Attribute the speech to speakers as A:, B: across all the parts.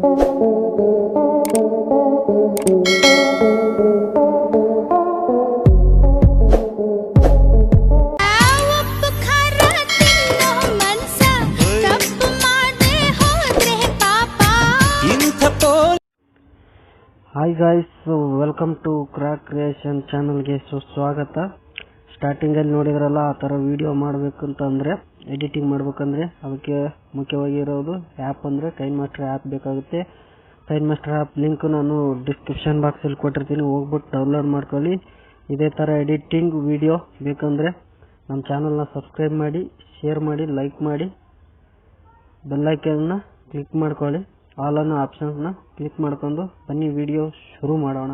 A: Hi guys, welcome to crack creation ಚಾನಲ್ಗೆ ಸುಸ್ವಾಗತ. ಸ್ಟಾರ್ಟಿಂಗಲ್ಲಿ ನೋಡಿದ್ರಲ್ಲ, ಆ ಥರ ವಿಡಿಯೋ ಮಾಡಬೇಕಂತಂದರೆ, ಎಡಿಟಿಂಗ್ ಮಾಡ್ಬೇಕಂದ್ರೆ ಅದಕ್ಕೆ ಮುಖ್ಯವಾಗಿ ಇರೋದು ಆ್ಯಪ್ ಅಂದರೆ ಕೈನ್ಮಾಸ್ಟರ್ ಆ್ಯಪ್ ಬೇಕಾಗುತ್ತೆ. ಕೈನ್ಮಾಸ್ಟರ್ ಆ್ಯಪ್ ಲಿಂಕ್ ನಾನು ಡಿಸ್ಕ್ರಿಪ್ಷನ್ ಬಾಕ್ಸಲ್ಲಿ ಕೊಟ್ಟಿರ್ತೀನಿ, ಹೋಗ್ಬಿಟ್ಟು ಡೌನ್ಲೋಡ್ ಮಾಡ್ಕೊಳ್ಳಿ. ಇದೇ ಥರ ಎಡಿಟಿಂಗ್ ವಿಡಿಯೋ ಬೇಕಂದರೆ ನಮ್ಮ ಚಾನಲ್ನ ಸಬ್ಸ್ಕ್ರೈಬ್ ಮಾಡಿ, ಶೇರ್ ಮಾಡಿ, ಲೈಕ್ ಮಾಡಿ, ಬೆಲ್ಲೈಕನ್ನ ಕ್ಲಿಕ್ ಮಾಡ್ಕೊಳ್ಳಿ. ಆಲ್ ಅನ್ನೋ ಆಪ್ಷನ್ಸ್ನ ಕ್ಲಿಕ್ ಮಾಡ್ಕೊಂಡು ಬನ್ನಿ ವಿಡಿಯೋ ಶುರು ಮಾಡೋಣ.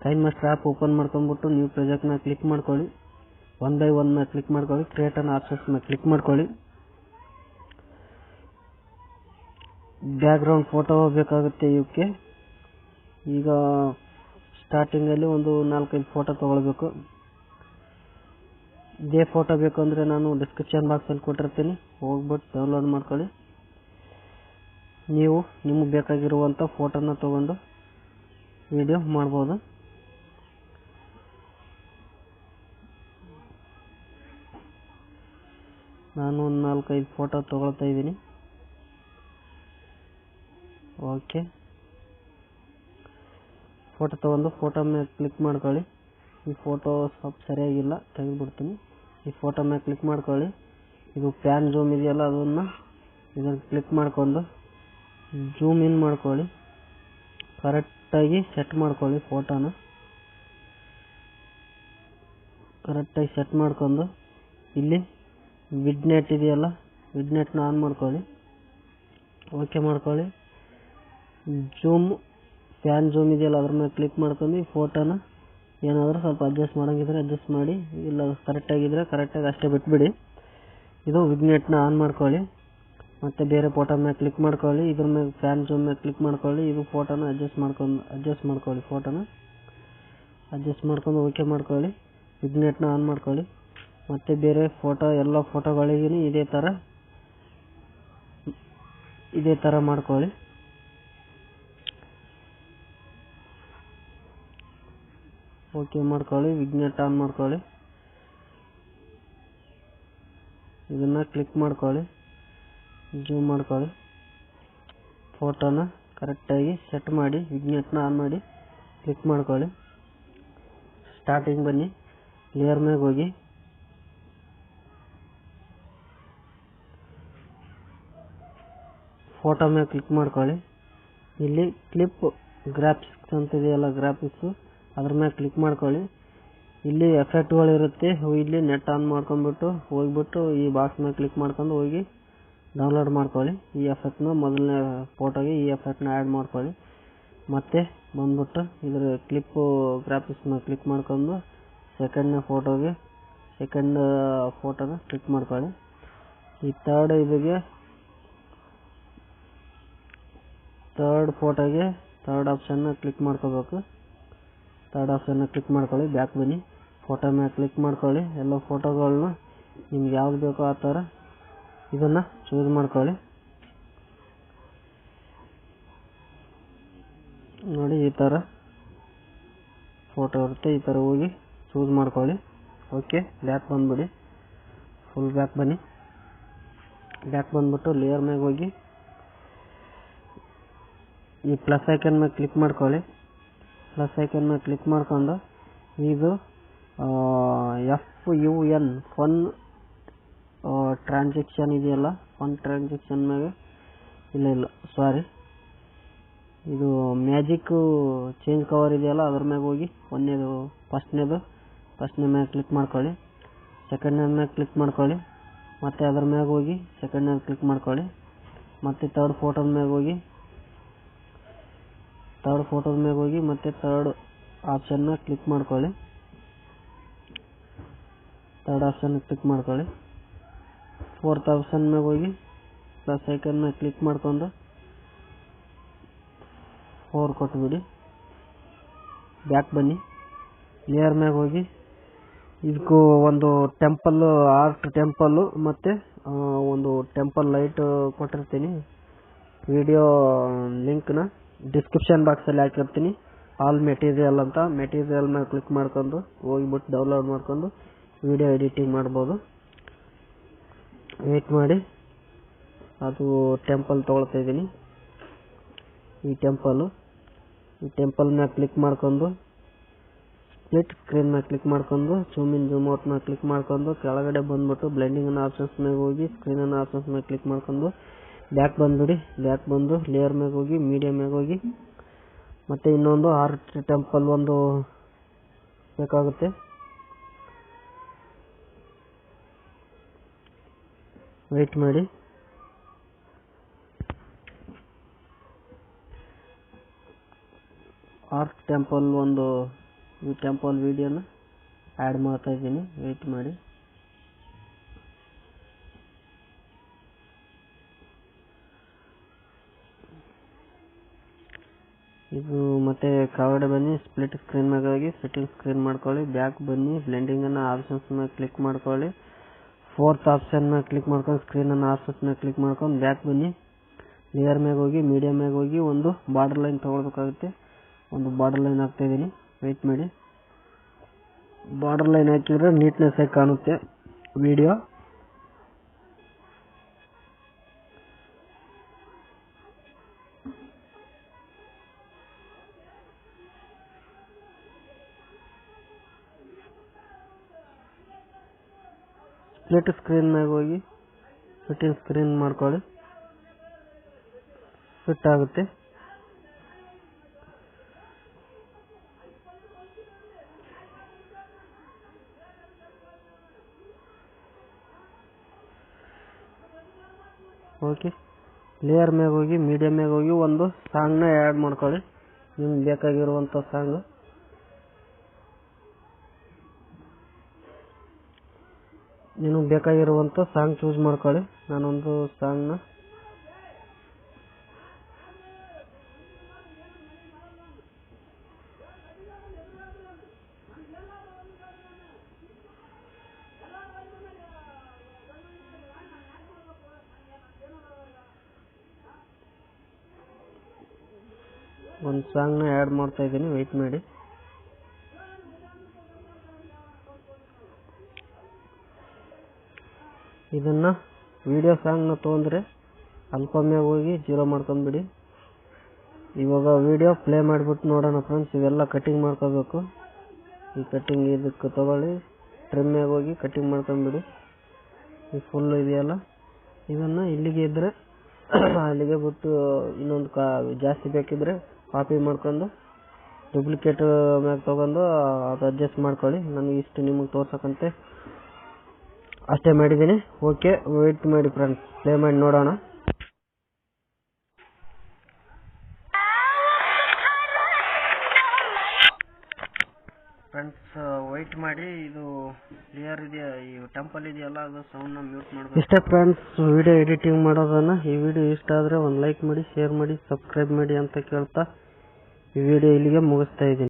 A: ಕೈನ್ಮಾಸ್ಟರ್ ಆ್ಯಪ್ ಓಪನ್ ಮಾಡ್ಕೊಂಡ್ಬಿಟ್ಟು ನ್ಯೂ ಪ್ರಾಜೆಕ್ಟ್ನ ಕ್ಲಿಕ್ ಮಾಡ್ಕೊಳ್ಳಿ. 1 by 1 ಕ್ಲಿಕ್ ಮಾಡ್ಕೊಳ್ಳಿ. ಕ್ರಿಯೇಟ್ ಅನ್ನೋ ಆಪ್ಷನ್ಸ್ನ ಕ್ಲಿಕ್ ಮಾಡ್ಕೊಳ್ಳಿ. ಬ್ಯಾಕ್ಗ್ರೌಂಡ್ ಫೋಟೋ ಬೇಕಾಗುತ್ತೆ ಇವಕ್ಕೆ. ಈಗ ಸ್ಟಾರ್ಟಿಂಗಲ್ಲಿ ಒಂದು 4-5 ಫೋಟೋ ತೊಗೊಳ್ಬೇಕು. ಇದೇ ಫೋಟೋ ಬೇಕು ಅಂದರೆ ನಾನು ಡಿಸ್ಕ್ರಿಪ್ಷನ್ ಬಾಕ್ಸಲ್ಲಿ ಕೊಟ್ಟಿರ್ತೀನಿ, ಹೋಗ್ಬಿಟ್ಟು ಡೌನ್ಲೋಡ್ ಮಾಡ್ಕೊಳ್ಳಿ. ನೀವು ನಿಮಗೆ ಬೇಕಾಗಿರುವಂಥ ಫೋಟೋನ ತೊಗೊಂಡು ವಿಡಿಯೋ ಮಾಡ್ಬೋದು. ನಾನು ಒಂದು 4-5 ಫೋಟೋ ತೊಗೊಳ್ತಾ ಇದ್ದೀನಿ. ಓಕೆ, ಫೋಟೋ ತೊಗೊಂಡು ಫೋಟೋ ಮೇಲೆ ಕ್ಲಿಕ್ ಮಾಡ್ಕೊಳ್ಳಿ. ಈ ಫೋಟೋ ಸ್ವಲ್ಪ ಸರಿಯಾಗಿಲ್ಲ, ತೆಗೆದುಬಿಡ್ತೀನಿ. ಈ ಫೋಟೋ ಮೇಲೆ ಕ್ಲಿಕ್ ಮಾಡ್ಕೊಳ್ಳಿ. ಇದು ಪ್ಯಾನ್ ಜೂಮ್ ಇದೆಯಲ್ಲ, ಇದನ್ನು ಕ್ಲಿಕ್ ಮಾಡ್ಕೊಂಡು ಜೂಮ್ ಇನ್ ಮಾಡ್ಕೊಳ್ಳಿ. ಕರೆಕ್ಟಾಗಿ ಸೆಟ್ ಮಾಡ್ಕೊಳ್ಳಿ. ಫೋಟೋನ ಕರೆಕ್ಟಾಗಿ ಸೆಟ್ ಮಾಡ್ಕೊಂಡು ಇಲ್ಲಿ ವಿಡ್ನೆಟ್ ಇದೆಯಲ್ಲ, ವಿಡ್ನೆಟ್ನ ಆನ್ ಮಾಡ್ಕೊಳ್ಳಿ. ಓಕೆ ಮಾಡ್ಕೊಳ್ಳಿ. ಪ್ಯಾನ್ ಜೂಮ್ ಇದೆಯಲ್ಲ, ಅದ್ರ ಮೇಲೆ ಕ್ಲಿಕ್ ಮಾಡ್ಕೊಂಡು ಈ ಫೋಟೋನ ಏನಾದರೂ ಸ್ವಲ್ಪ ಅಡ್ಜಸ್ಟ್ ಮಾಡೋಂಗಿದ್ರೆ ಅಡ್ಜಸ್ಟ್ ಮಾಡಿ, ಇಲ್ಲ ಕರೆಕ್ಟಾಗಿದ್ದರೆ ಕರೆಕ್ಟಾಗಿ ಅಷ್ಟೇ ಬಿಟ್ಬಿಡಿ. ಇದು ವಿಡ್ನೆಟ್ನ ಆನ್ ಮಾಡ್ಕೊಳ್ಳಿ. ಮತ್ತು ಬೇರೆ ಫೋಟೋ ಮೇಲೆ ಕ್ಲಿಕ್ ಮಾಡ್ಕೊಳ್ಳಿ. ಇದ್ರ ಮೇಲೆ ಪ್ಯಾನ್ ಜೂಮ್ ಮೇಲೆ ಕ್ಲಿಕ್ ಮಾಡ್ಕೊಳ್ಳಿ. ಇದು ಫೋಟೋನ ಅಡ್ಜಸ್ಟ್ ಮಾಡ್ಕೊಳ್ಳಿ. ಫೋಟೋನ ಅಡ್ಜಸ್ಟ್ ಮಾಡ್ಕೊಂಡು ಓಕೆ ಮಾಡ್ಕೊಳ್ಳಿ. ವಿಡ್ನೆಟ್ನ ಆನ್ ಮಾಡ್ಕೊಳ್ಳಿ. ಮತ್ತು ಬೇರೆ ಫೋಟೋ ಎಲ್ಲ ಫೋಟೋಗಳಿಗೂ ಇದೇ ಥರ ಮಾಡ್ಕೊಳ್ಳಿ. ಓಕೆ ಮಾಡ್ಕೊಳ್ಳಿ. ವಿಡ್ನೆಟ್ ಆನ್ ಮಾಡ್ಕೊಳ್ಳಿ. ಇದನ್ನು ಕ್ಲಿಕ್ ಮಾಡ್ಕೊಳ್ಳಿ. ಜೂಮ್ ಮಾಡ್ಕೊಳ್ಳಿ. ಫೋಟೋನ ಕರೆಕ್ಟಾಗಿ ಸೆಟ್ ಮಾಡಿ, ವಿಡ್ನೆಟ್ನ ಆನ್ ಮಾಡಿ ಕ್ಲಿಕ್ ಮಾಡ್ಕೊಳ್ಳಿ. ಸ್ಟಾರ್ಟಿಂಗ್ ಬನ್ನಿ, ಲೇಯರ್ ಮೇಲೆ ಹೋಗಿ ಫೋಟೋ ಮೇಲೆ ಕ್ಲಿಕ್ ಮಾಡ್ಕೊಳ್ಳಿ. ಇಲ್ಲಿ ಕ್ಲಿಪ್ ಗ್ರಾಫಿಕ್ಸ್ ಅಂತ ಇದೆಯಲ್ಲ, ಗ್ರಾಫಿಕ್ಸು, ಅದ್ರ ಮೇಲೆ ಕ್ಲಿಕ್ ಮಾಡ್ಕೊಳ್ಳಿ. ಇಲ್ಲಿ ಎಫೆಕ್ಟ್ಗಳಿರುತ್ತೆ, ಇಲ್ಲಿ ನೆಟ್ ಆನ್ ಮಾಡ್ಕೊಂಡ್ಬಿಟ್ಟು ಹೋಗ್ಬಿಟ್ಟು ಈ ಬಾಕ್ಸ್ ಮೇಲೆ ಕ್ಲಿಕ್ ಮಾಡ್ಕೊಂಡು ಹೋಗಿ ಡೌನ್ಲೋಡ್ ಮಾಡ್ಕೊಳ್ಳಿ. ಈ ಎಫೆಕ್ಟ್ನ ಮೊದಲನೇ ಫೋಟೋಗೆ ಈ ಎಫೆಕ್ಟ್ನ ಆ್ಯಡ್ ಮಾಡ್ಕೊಳ್ಳಿ. ಮತ್ತೆ ಬಂದ್ಬಿಟ್ಟು ಇದರ ಕ್ಲಿಪ್ಪು ಗ್ರಾಫಿಕ್ಸ್ನ ಕ್ಲಿಕ್ ಮಾಡ್ಕೊಂಡು ಸೆಕೆಂಡ್ ಫೋಟೋನ ಕ್ಲಿಕ್ ಮಾಡ್ಕೊಳ್ಳಿ. ಈ ಥರ್ಡ್ ಫೋಟೋಗೆ ಥರ್ಡ್ ಆಪ್ಷನ್ನ ಕ್ಲಿಕ್ ಮಾಡ್ಕೋಬೇಕು. ಥರ್ಡ್ ಆಪ್ಷನ್ನ ಕ್ಲಿಕ್ ಮಾಡ್ಕೊಳ್ಳಿ. ಬ್ಯಾಕ್ ಬನ್ನಿ, ಫೋಟೋ ಮೇಲೆ ಕ್ಲಿಕ್ ಮಾಡ್ಕೊಳ್ಳಿ. ಎಲ್ಲ ಫೋಟೋಗಳನ್ನ ನಿಮ್ಗೆ ಯಾವ್ದು ಬೇಕೋ ಆ ಥರ ಇದನ್ನು ಚೂಸ್ ಮಾಡ್ಕೊಳ್ಳಿ. ನೋಡಿ, ಈ ಥರ ಫೋಟೋ ಇರುತ್ತೆ, ಈ ಥರ ಹೋಗಿ ಚೂಸ್ ಮಾಡ್ಕೊಳ್ಳಿ. ಓಕೆ, ಬ್ಯಾಕ್ ಬಂದ್ಬಿಡಿ. ಫುಲ್ ಬ್ಯಾಕ್ ಬನ್ನಿ. ಬ್ಯಾಕ್ ಬಂದ್ಬಿಟ್ಟು ಲೇಯರ್ ಮೇಲೆ ಹೋಗಿ ಈ ಪ್ಲಸ್ ಐಕನ್ ಮೇಲೆ ಕ್ಲಿಕ್ ಮಾಡ್ಕೊಳ್ಳಿ. ಪ್ಲಸ್ ಐಕನ್ ಮೇಲೆ ಕ್ಲಿಕ್ ಮಾಡ್ಕೊಂಡು ಇದು FUN ಫನ್ ಟ್ರಾನ್ಸಾಕ್ಷನ್ ಇದೆಯಲ್ಲ, ಫನ್ ಟ್ರಾನ್ಸಾಕ್ಷನ್ ಮ್ಯಾಗೆ ಇದು ಮ್ಯಾಜಿಕ್ ಚೇಂಜ್ ಕವರ್ ಇದೆಯಲ್ಲ, ಅದ್ರ ಮ್ಯಾಗ ಹೋಗಿ ಫಸ್ಟ್ನೇ ಮ್ಯಾಗ ಕ್ಲಿಕ್ ಮಾಡ್ಕೊಳ್ಳಿ. ಸೆಕೆಂಡ್ನೇ ಮ್ಯಾಗ ಕ್ಲಿಕ್ ಮಾಡ್ಕೊಳ್ಳಿ. ಮತ್ತು ಅದ್ರ ಮ್ಯಾಗ ಹೋಗಿ ಸೆಕೆಂಡ್ನೇ ಕ್ಲಿಕ್ ಮಾಡ್ಕೊಳ್ಳಿ. ಮತ್ತು ಥರ್ಡ್ ಫೋಟೋದ ಮ್ಯಾಗ ಹೋಗಿ ಮತ್ತು ಥರ್ಡ್ ಆಪ್ಷನ್ನ ಕ್ಲಿಕ್ ಮಾಡ್ಕೊಳ್ಳಿ. ಫೋರ್ತ್ ಆಪ್ಷನ್ ಮ್ಯಾಗ ಹೋಗಿ ಪ್ಲಸ್ ಐಕನ್ ಮ್ಯಾಗ ಕ್ಲಿಕ್ ಮಾಡ್ಕೊಂಡು 4 ಕೊಟ್ಬಿಡಿ. ಬ್ಯಾಕ್ ಬನ್ನಿ, ಲೇಯರ್ ಮ್ಯಾಗ ಹೋಗಿ ಇದಕ್ಕೂ ಒಂದು ಆರ್ಟ್ ಟೆಂಪಲ್ಲು ಮತ್ತು ಒಂದು ಟೆಂಪಲ್ ಲೈಟ್ ಕೊಟ್ಟಿರ್ತೀನಿ, ವಿಡಿಯೋ ಲಿಂಕ್ನ ಡಿಸ್ಕ್ರಿಪ್ಷನ್ ಬಾಕ್ಸಲ್ಲಿ ಹಾಕಿರ್ತೀನಿ. ಆಲ್ ಮೆಟೀರಿಯಲ್ ಅಂತ ಮೆಟೀರಿಯಲ್ ಮೇಲೆ ಕ್ಲಿಕ್ ಮಾಡ್ಕೊಂಡು ಹೋಗಿಬಿಟ್ಟು ಡೌನ್ಲೋಡ್ ಮಾಡ್ಕೊಂಡು ವಿಡಿಯೋ ಎಡಿಟಿಂಗ್ ಮಾಡ್ಬೋದು. ವೇಟ್ ಮಾಡಿ, ಅದು ಟೆಂಪಲ್ ತೊಗೊಳ್ತಾ ಇದ್ದೀನಿ. ಈ ಟೆಂಪಲ್ ಮೇಲೆ ಕ್ಲಿಕ್ ಮಾಡ್ಕೊಂಡು ಸ್ಪ್ಲಿಟ್ ಸ್ಕ್ರೀನ್ ಮೇಲೆ ಕ್ಲಿಕ್ ಮಾಡ್ಕೊಂಡು ಜೂಮ್ ಇನ್ ಜೂಮ್ ಔಟ್ ಮೇಲೆ ಕ್ಲಿಕ್ ಮಾಡ್ಕೊಂಡು ಕೆಳಗಡೆ ಬಂದ್ಬಿಟ್ಟು ಬ್ಲೆಂಡಿಂಗ್ ಅನ್ನೋ ಆಪ್ಷನ್ಸ್ ಮೇಲೆ ಹೋಗಿ ಸ್ಕ್ರೀನ್ ಅನ್ನೋ ಆಪ್ಷನ್ಸ್ ಮೇಲೆ ಕ್ಲಿಕ್ ಮಾಡ್ಕೊಂಡು ಬ್ಯಾಕ್ ಬಂದ್ಬಿಡಿ. ಬ್ಯಾಕ್ ಬಂದು ಲೇಯರ್ ಮೇಲೆ ಹೋಗಿ ಮೀಡಿಯಮ್ ಮೇಲೆ ಹೋಗಿ ಮತ್ತೆ ಇನ್ನೊಂದು ಆರ್ಟ್ ಟೆಂಪಲ್ ಒಂದು ಬೇಕಾಗುತ್ತೆ. ವೇಟ್ ಮಾಡಿ, ಆರ್ಟ್ ಟೆಂಪಲ್ ಒಂದು ಈ ಟೆಂಪಲ್ ವಿಡಿಯೋನ ಆ್ಯಡ್ ಮಾಡ್ತಾ ಇದ್ದೀನಿ. ವೇಟ್ ಮಾಡಿ, ಇದು ಮತ್ತೆ ಕೆಳಗಡೆ ಬನ್ನಿ, ಸ್ಪ್ಲಿಟ್ ಸ್ಕ್ರೀನ್ ಮೇಲೆ ಹೋಗಿ ಸೆಟ್ಟಿಂಗ್ ಸ್ಕ್ರೀನ್ ಮಾಡ್ಕೊಳ್ಳಿ. ಬ್ಯಾಕ್ ಬನ್ನಿ, ಬ್ಲೆಂಡಿಂಗ್ ಅನ್ನ ಆಪ್ಷನ್ಸ್ ಮೇಲೆ ಕ್ಲಿಕ್ ಮಾಡ್ಕೊಳ್ಳಿ. ಫೋರ್ತ್ ಆಪ್ಷನ್ ಮೇಲೆ ಕ್ಲಿಕ್ ಮಾಡ್ಕೊಂಡು ಸ್ಕ್ರೀನ್ ಅನ್ನ ಆಪ್ಷನ್ಸ್ ಮೇಲೆ ಕ್ಲಿಕ್ ಮಾಡ್ಕೊಂಡು ಬ್ಯಾಕ್ ಬನ್ನಿ. ಲೇಯರ್ ಮೇಲೆ ಹೋಗಿ ಮೀಡಿಯಮ್ ಮೇಲೆ ಹೋಗಿ ಒಂದು ಬಾರ್ಡರ್ ಲೈನ್ ತಗೊಳ್ಬೇಕಾಗುತ್ತೆ. ಒಂದು ಬಾರ್ಡರ್ ಲೈನ್ ಹಾಕ್ತಾ ಇದ್ದೀನಿ. ವೇಟ್ ಮಾಡಿ, ಬಾರ್ಡರ್ ಲೈನ್ ಹಾಕಿದ್ರೆ ನೀಟ್ನೆಸ್ ಆಗಿ ಕಾಣುತ್ತೆ ವಿಡಿಯೋ. ಸ್ಪ್ಲಿಟ್ ಸ್ಕ್ರೀನ್ ಮೇಲೆ ಹೋಗಿ ಸೆಟ್ಟಿಂಗ್ ಸ್ಕ್ರೀನ್ ಮಾಡ್ಕೊಳ್ಳಿ. ಫಿಟ್ ಆಗುತ್ತೆ. ಓಕೆ, ಲೇಯರ್ ಮೇಲೆ ಹೋಗಿ ಮೀಡಿಯಮ್ ಮೇಲೆ ಹೋಗಿ ಒಂದು ಸಾಂಗ್ನ ಆ್ಯಡ್ ಮಾಡ್ಕೊಳ್ಳಿ. ನಿಮ್ಗೆ ಬೇಕಾಗಿರುವಂಥ ಸಾಂಗ್. ನಿಮಗೆ ಬೇಕಾಗಿರುವಂಥ ಸಾಂಗ್ ಚೂಸ್ ಮಾಡ್ಕೊಳ್ಳಿ. ನಾನೊಂದು ಸಾಂಗ್ನ ಆ್ಯಡ್ ಮಾಡ್ತಾ ಇದ್ದೀನಿ. ವೆಯ್ಟ್ ಮಾಡಿ, ಇದನ್ನ ವಿಡಿಯೋ ಸಾಂಗ್ನ ತೊಗೊಂಡ್ರೆ ಅಲ್ಪಮ್ಯಾಗ ಹೋಗಿ 0 ಮಾಡ್ಕೊಂಡ್ಬಿಡಿ. ಇವಾಗ ವಿಡಿಯೋ ಪ್ಲೇ ಮಾಡಿಬಿಟ್ಟು ನೋಡೋಣ ಫ್ರೆಂಡ್ಸ್. ಇವೆಲ್ಲ ಕಟಿಂಗ್ ಮಾಡ್ಕೋಬೇಕು. ಈ ಕಟಿಂಗ್ ಇದಕ್ಕೆ ತಗೊಳ್ಳಿ, ಟ್ರಿಮ್ಯಾಗ ಹೋಗಿ ಕಟಿಂಗ್ ಮಾಡ್ಕೊಂಡ್ಬಿಡಿ. ಈ ಫುಲ್ ಇದೆಯಲ್ಲ, ಇದನ್ನು ಇಲ್ಲಿಗೆ ಇದ್ದರೆ ಅಲ್ಲಿಗೆ ಬಿಟ್ಟು ಇನ್ನೊಂದು ಜಾಸ್ತಿ ಬೇಕಿದ್ರೆ ಕಾಪಿ ಮಾಡ್ಕೊಂಡು ಡೂಪ್ಲಿಕೇಟ್ ಮ್ಯಾಗ ತೊಗೊಂಡು ಅದು ಅಡ್ಜಸ್ಟ್ ಮಾಡ್ಕೊಳ್ಳಿ. ನನಗೆ ಇಷ್ಟು ನಿಮಗೆ ತೋರ್ಸಕ್ಕಂತೆ ಅಷ್ಟೇ ಮಾಡಿದ್ದೀನಿ. ಓಕೆ, ವೇಟ್ ಮಾಡಿ ಫ್ರೆಂಡ್ಸ್, ಪ್ಲೇ ಮಾಡಿ ನೋಡೋಣ. ಫ್ರೆಂಡ್ಸ್ ವೇಟ್ ಮಾಡಿ, ಇದು ಕ್ಲಿಯರ್ ಇದೆಯಾ, ಈ ಟೆಂಪಲ್ ಇದೆಯಲ್ಲ ಅದು ಸೌಂಡ್ನ ಮ್ಯೂಟ್ ಮಾಡಬೇಕು. ಇಷ್ಟೇ ಫ್ರೆಂಡ್ಸ್ ವಿಡಿಯೋ ಎಡಿಟಿಂಗ್ ಮಾಡೋದನ್ನು. ಈ ವಿಡಿಯೋ ಇಷ್ಟ ಆದರೆ ಒಂದು ಲೈಕ್ ಮಾಡಿ, ಶೇರ್ ಮಾಡಿ, ಸಬ್ಸ್ಕ್ರೈಬ್ ಮಾಡಿ ಅಂತ ಕೇಳ್ತಾ ಈ ವಿಡಿಯೋ ಇಲ್ಲಿಗೆ ಮುಗಿಸ್ತಾ ಇದ್ದೀನಿ.